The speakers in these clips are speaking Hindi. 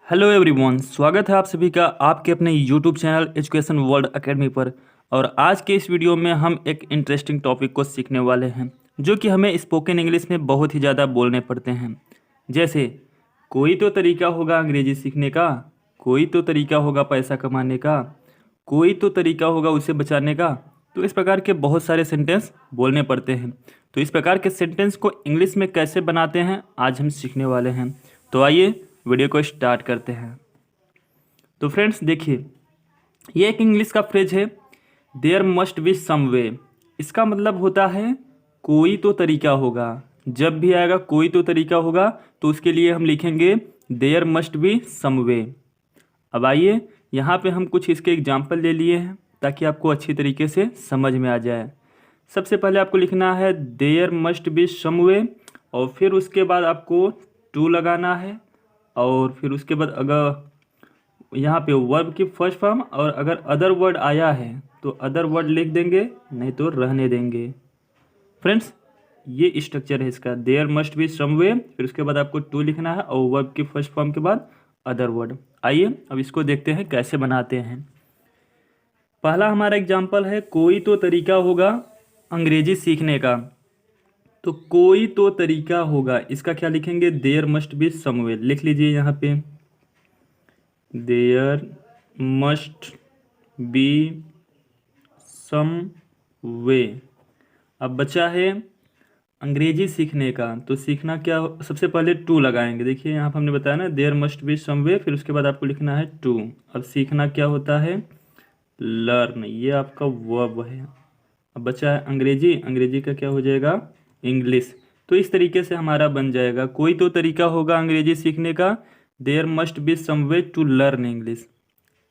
हेलो एवरीवन, स्वागत है आप सभी का आपके अपने YouTube channel education world academy पर। और आज के इस वीडियो में हम एक इंटरेस्टिंग टॉपिक को सीखने वाले हैं जो कि हमें स्पोकन इंग्लिश में बहुत ही ज़्यादा बोलने पड़ते हैं। जैसे कोई तो तरीका होगा अंग्रेजी सीखने का, कोई तो तरीका होगा पैसा कमाने का, कोई तो तरीका होगा उसे बचाने का। तो इस प्रकार के बहुत सारे सेंटेंस बोलने पड़ते हैं। तो इस प्रकार के सेंटेंस को इंग्लिश में कैसे बनाते हैं आज हम सीखने वाले हैं। तो आइए वीडियो को स्टार्ट करते हैं। तो फ्रेंड्स देखिए, ये एक इंग्लिश का फ्रेज है, देयर मस्ट बी सम वे। इसका मतलब होता है कोई तो तरीका होगा। जब भी आएगा कोई तो तरीका होगा तो उसके लिए हम लिखेंगे देयर मस्ट बी सम वे। अब आइए यहाँ पे हम कुछ इसके एग्जाम्पल ले लिए हैं ताकि आपको अच्छी तरीके से समझ में आ जाए। सबसे पहले आपको लिखना है देयर मस्ट बी सम वे, और फिर उसके बाद आपको टू लगाना है, और फिर उसके बाद अगर यहाँ पे वर्ब की फर्स्ट फॉर्म और अगर अदर वर्ड आया है तो अदर वर्ड लिख देंगे, नहीं तो रहने देंगे। फ्रेंड्स ये स्ट्रक्चर है इसका, देयर मस्ट बी सम वे, फिर उसके बाद आपको टू लिखना है और वर्ब की फर्स्ट फॉर्म के बाद अदर वर्ड। आइए अब इसको देखते हैं कैसे बनाते हैं। पहला हमारा एग्जाम्पल है कोई तो तरीका होगा अंग्रेजी सीखने का। तो कोई तो तरीका होगा, इसका क्या लिखेंगे, देयर मस्ट बी सम वे। लिख लीजिए यहाँ पे देयर मस्ट बी सम वे। अब बचा है अंग्रेजी सीखने का, तो सीखना क्या, सबसे पहले टू लगाएंगे। देखिए यहाँ पर हमने बताया ना देयर मस्ट बी सम वे, फिर उसके बाद आपको लिखना है टू। अब सीखना क्या होता है, लर्न, ये आपका वर्ब है। अब बचा है अंग्रेजी, अंग्रेजी का क्या हो जाएगा, इंग्लिश। तो इस तरीके से हमारा बन जाएगा कोई तो तरीका होगा अंग्रेजी सीखने का, there must be some way to learn English.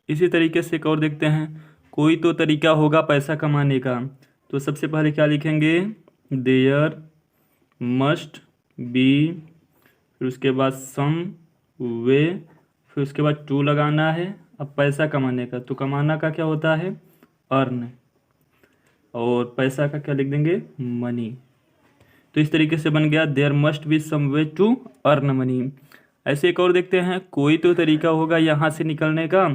इसी तरीके से एक और देखते हैं, कोई तो तरीका होगा पैसा कमाने का। तो सबसे पहले क्या लिखेंगे, देयर मस्ट बी, फिर उसके बाद सम वे, फिर उसके बाद टू लगाना है। अब पैसा कमाने का, तो कमाना का क्या होता है, अर्न, और पैसा का क्या लिख देंगे, मनी। तो इस तरीके से बन गया there must be some way to earn money. ऐसे एक और देखते हैं, कोई तो तरीका होगा यहाँ से निकलने का।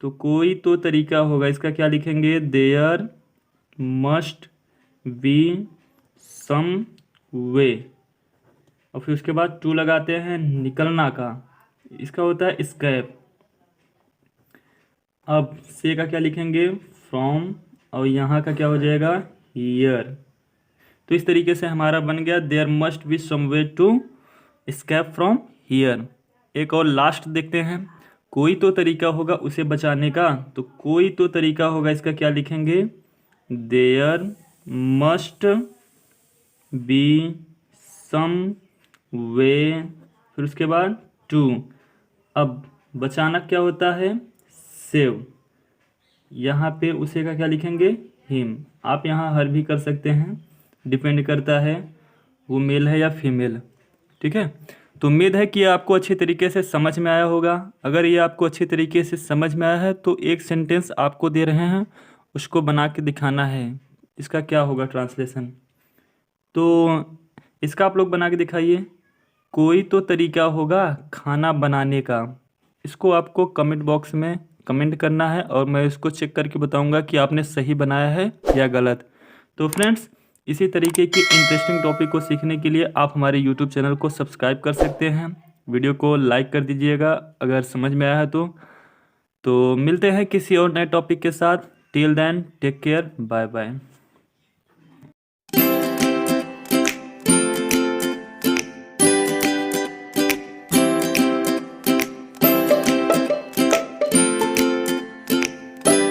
तो कोई तो तरीका होगा, इसका क्या लिखेंगे, देयर मस्ट बी सम वे, और फिर उसके बाद टू लगाते हैं निकलना का, इसका होता है स्केप। अब से का क्या लिखेंगे, फ्रॉम, और यहाँ का क्या हो जाएगा, हियर। तो इस तरीके से हमारा बन गया there must be some way to escape from here. एक और लास्ट देखते हैं, कोई तो तरीका होगा उसे बचाने का। तो कोई तो तरीका होगा, इसका क्या लिखेंगे, देयर मस्ट बी सम वे, फिर उसके बाद टू। अब बचाना क्या होता है, सेव, यहाँ पे उसे का क्या लिखेंगे, हिम। आप यहाँ हर भी कर सकते हैं, डिपेंड करता है वो मेल है या फीमेल। ठीक है, तो उम्मीद है कि आपको अच्छी तरीके से समझ में आया होगा। अगर ये आपको अच्छी तरीके से समझ में आया है तो एक सेंटेंस आपको दे रहे हैं, उसको बना के दिखाना है, इसका क्या होगा ट्रांसलेशन। तो इसका आप लोग बना के दिखाइए, कोई तो तरीका होगा खाना बनाने का। इसको आपको कमेंट बॉक्स में कमेंट करना है और मैं इसको चेक करके बताऊंगा कि आपने सही बनाया है या गलत। तो फ्रेंड्स इसी तरीके की इंटरेस्टिंग टॉपिक को सीखने के लिए आप हमारे यूट्यूब चैनल को सब्सक्राइब कर सकते हैं। वीडियो को लाइक कर दीजिएगा अगर समझ में आया है तो मिलते हैं किसी और नए टॉपिक के साथ। Till then take care, bye bye.